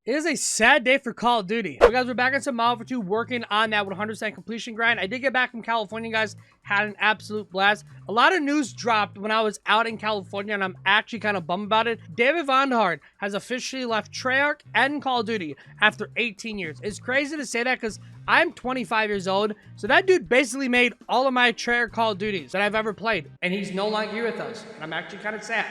It is a sad day for Call of Duty. So guys, we're back on some Modern Warfare 2 working on that 100% completion grind. I did get back from California, guys. Had an absolute blast. A lot of news dropped when I was out in California, and I'm actually kind of bummed about it. David Vonderhaar has officially left Treyarch and Call of Duty after 18 years. It's crazy to say that because I'm 25 years old, so that dude basically made all of my Treyarch Call of Duties that I've ever played, and he's no longer here with us. And I'm actually kind of sad.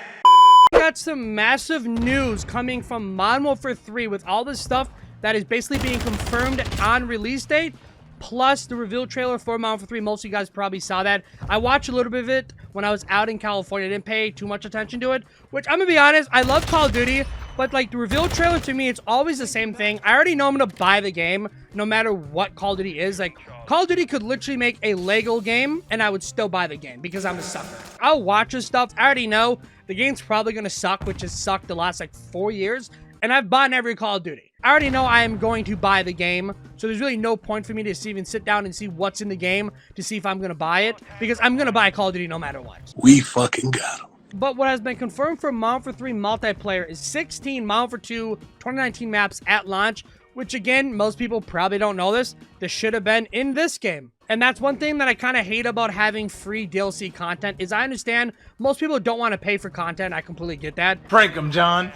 Got some massive news coming from Modern Warfare 3 with all this stuff that is basically being confirmed on release date, plus the reveal trailer for Modern Warfare 3. Most of you guys probably saw that. I watched a little bit of it when I was out in California. I didn't pay too much attention to it, which I'm gonna be honest, I love Call of Duty, but like the reveal trailer to me, it's always the same thing. I already know I'm gonna buy the game no matter what Call of Duty is. Like, Call of Duty could literally make a Lego game and I would still buy the game because I'm a sucker. I'll watch this stuff. I already know the game's probably gonna suck, which has sucked the last like 4 years, and I've bought every Call of Duty. I already know I am going to buy the game, so there's really no point for me to even sit down and see what's in the game to see if I'm gonna buy it, because I'm gonna buy Call of Duty no matter what. We fucking got him. But what has been confirmed for Modern Warfare 3 multiplayer is 16 Modern Warfare 2 2019 maps at launch, which again, most people probably don't know this. This should have been in this game. And that's one thing that I kind of hate about having free DLC content, is I understand most people don't want to pay for content. I completely get that. Prank him, John.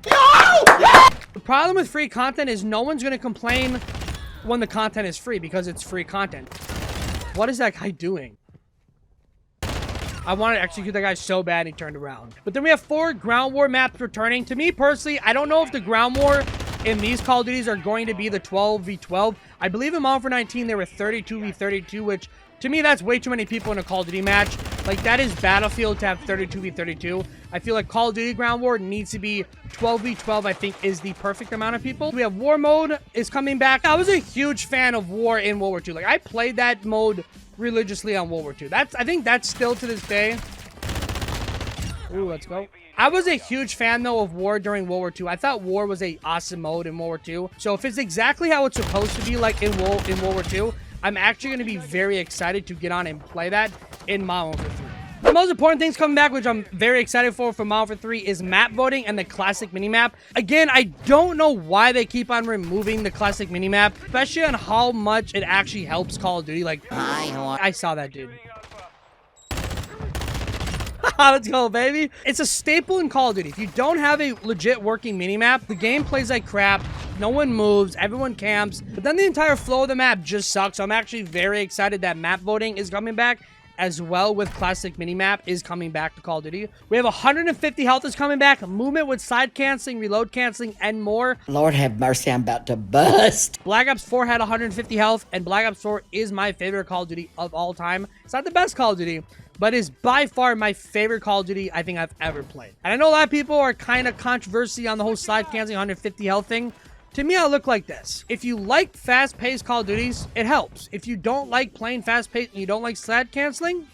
The problem with free content is no one's going to complain when the content is free because it's free content. What is that guy doing? I wanted to execute that guy so bad he turned around. But then we have 4 ground war maps returning. To me personally, I don't know if the ground war in these Call of Duties are going to be the 12v12. I believe in Modern Warfare 19 there were 32v32, which to me that's way too many people in a Call of Duty match. Like, that is Battlefield to have 32v32. I feel like Call of Duty ground war needs to be 12v12. I think is the perfect amount of people. We have war mode is coming back. I was a huge fan of war in World War II. Like, I played that mode religiously on World War II. I think that's still to this day. Ooh, let's go. I was a huge fan, though, of war during World War II. I thought war was a awesome mode in World War II. So if it's exactly how it's supposed to be like in World War II, I'm actually going to be very excited to get on and play that in Modern Warfare 3. The most important things coming back, which I'm very excited for Modern Warfare 3, is map voting and the classic minimap. Again, I don't know why they keep on removing the classic minimap, especially on how much it actually helps Call of Duty. Like, I saw that, dude. Let's go, baby. It's a staple in Call of Duty. If you don't have a legit working minimap, the game plays like crap. No one moves. Everyone camps. But then the entire flow of the map just sucks. So I'm actually very excited that map voting is coming back, as well with classic minimap is coming back to Call of Duty. We have 150 health is coming back. Movement with side canceling, reload canceling, and more. Lord have mercy, I'm about to bust. Black Ops 4 had 150 health, and Black Ops 4 is my favorite Call of Duty of all time. It's not the best Call of Duty, but is by far my favorite Call of Duty I think I've ever played. And I know a lot of people are kind of controversy on the whole side canceling 150 health thing. To me, I look like this. If you like fast-paced Call of Duties, it helps. If you don't like playing fast-paced and you don't like side canceling,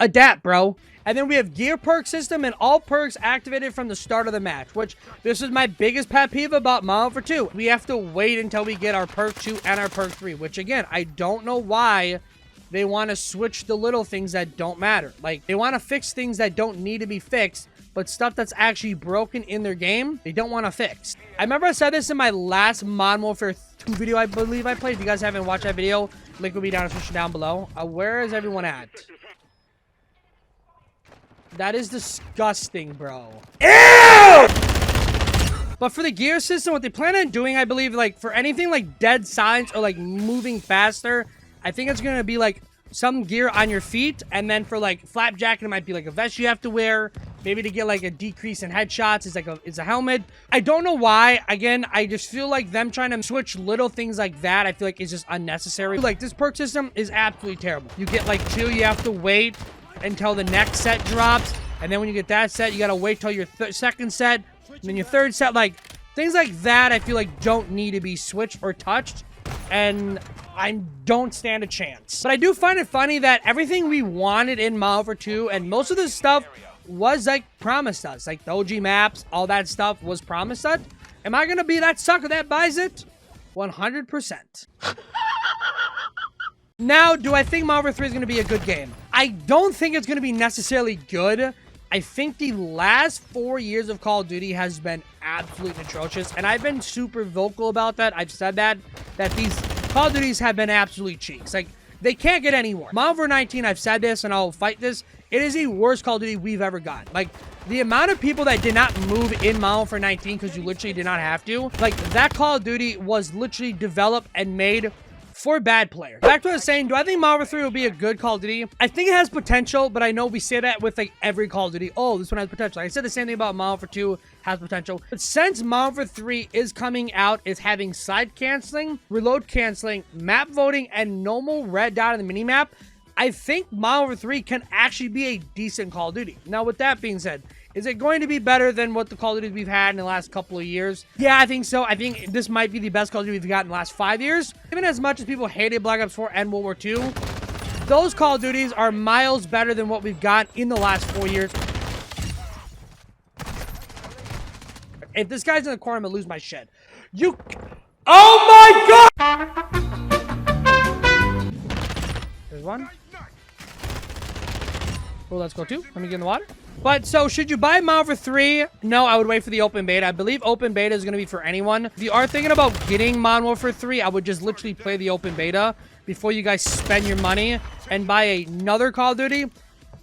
adapt, bro. And then we have gear perk system and all perks activated from the start of the match, which this is my biggest pet peeve about Modern Warfare 2. We have to wait until we get our perk 2 and our perk 3, which again, I don't know why they want to switch the little things that don't matter. Like, they want to fix things that don't need to be fixed, but stuff that's actually broken in their game, they don't want to fix. I remember I said this in my last Modern Warfare 2 video I believe I played. If you guys haven't watched that video, link will be down below. Where is everyone at? That is disgusting, bro. Ew! But for the gear system, what they plan on doing, I believe, like, for anything like dead silence or like moving faster, I think it's going to be like some gear on your feet, and then for like flapjack, it might be like a vest you have to wear, maybe to get like a decrease in headshots. It's a helmet. I don't know why. Again, I just feel like them trying to switch little things like that, I feel like is just unnecessary. Like, this perk system is absolutely terrible. You get like 2, you have to wait until the next set drops, and then when you get that set, you gotta wait till your second set, and then your third set. Like, things like that I feel like don't need to be switched or touched, and I don't stand a chance. But I do find it funny that everything we wanted in Modern Warfare 2, and most of this stuff was like promised us, like the OG maps, all that stuff was promised us. Am I gonna be that sucker that buys it? 100%. Now, do I think Modern Warfare 3 is gonna be a good game? I don't think it's gonna be necessarily good, I think the last 4 years of Call of Duty has been absolutely atrocious, and I've been super vocal about that. I've said that these Call of Duties have been absolutely cheeks. Like, they can't get any worse. Modern Warfare 19, I've said this, and I'll fight this. It is the worst Call of Duty we've ever gotten. Like, the amount of people that did not move in Modern Warfare 19 because you literally did not have to. Like, that Call of Duty was literally developed and made for bad players. Back to what I was saying, do I think Modern Warfare 3 will be a good Call of Duty? I think it has potential, but I know we say that with like every Call of Duty. Oh, this one has potential. I said the same thing about Modern Warfare 2 has potential. But since Modern Warfare 3 is coming out, is having side canceling, reload canceling, map voting, and normal red dot in the minimap, I think Modern Warfare 3 can actually be a decent Call of Duty. Now, with that being said, is it going to be better than what the Call of Duty we've had in the last couple of years? Yeah, I think so. I think this might be the best Call of Duty we've got in the last 5 years. Even as much as people hated Black Ops 4 and World War II, those Call of Duties are miles better than what we've got in the last 4 years. If this guy's in the corner, I'm gonna lose my shit. You... Oh my God! There's one. Oh, let's go two. Let me get in the water. But, so, should you buy Modern Warfare 3? No, I would wait for the open beta. I believe open beta is going to be for anyone. If you are thinking about getting Modern Warfare 3, I would just literally play the open beta before you guys spend your money and buy another Call of Duty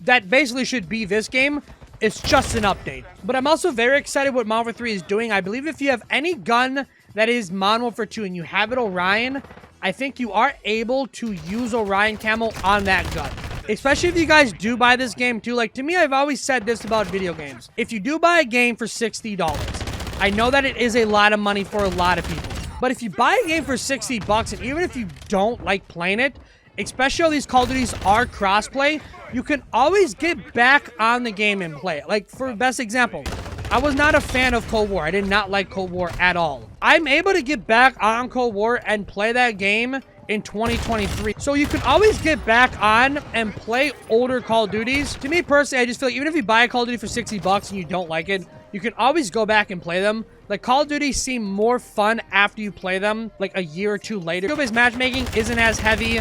that basically should be this game. It's just an update. But I'm also very excited what Modern Warfare 3 is doing. I believe if you have any gun that is Modern Warfare 2 and you have it Orion, I think you are able to use Orion camo on that gun. Especially if you guys do buy this game too. Like, to me, I've always said this about video games. If you do buy a game for $60, I know that it is a lot of money for a lot of people. But if you buy a game for $60, and even if you don't like playing it, especially all these Call of Duties are crossplay, you can always get back on the game and play it. Like, for best example, I was not a fan of Cold War. I did not like Cold War at all. I'm able to get back on Cold War and play that game in 2023. So you can always get back on and play older Call of Duties. To me personally, I just feel like even if you buy a Call of Duty for $60 and you don't like it, you can always go back and play them. Like, Call of Duty seem more fun after you play them, like a year or two later. Video-based matchmaking isn't as heavy.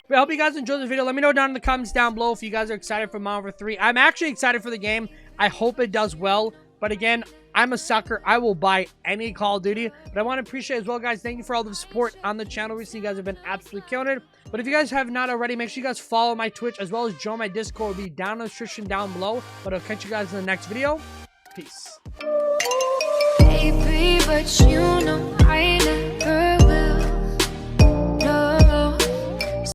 But I hope you guys enjoyed this video. Let me know down in the comments down below if you guys are excited for Modern Warfare 3. I'm actually excited for the game. I hope it does well. But again, I'm a sucker. I will buy any Call of Duty. But I want to appreciate as well, guys. Thank you for all the support on the channel. Recently, you guys have been absolutely killing it. But if you guys have not already, make sure you guys follow my Twitch as well as join my Discord. It'll be down in the description down below. But I'll catch you guys in the next video. Peace. Baby, but you know I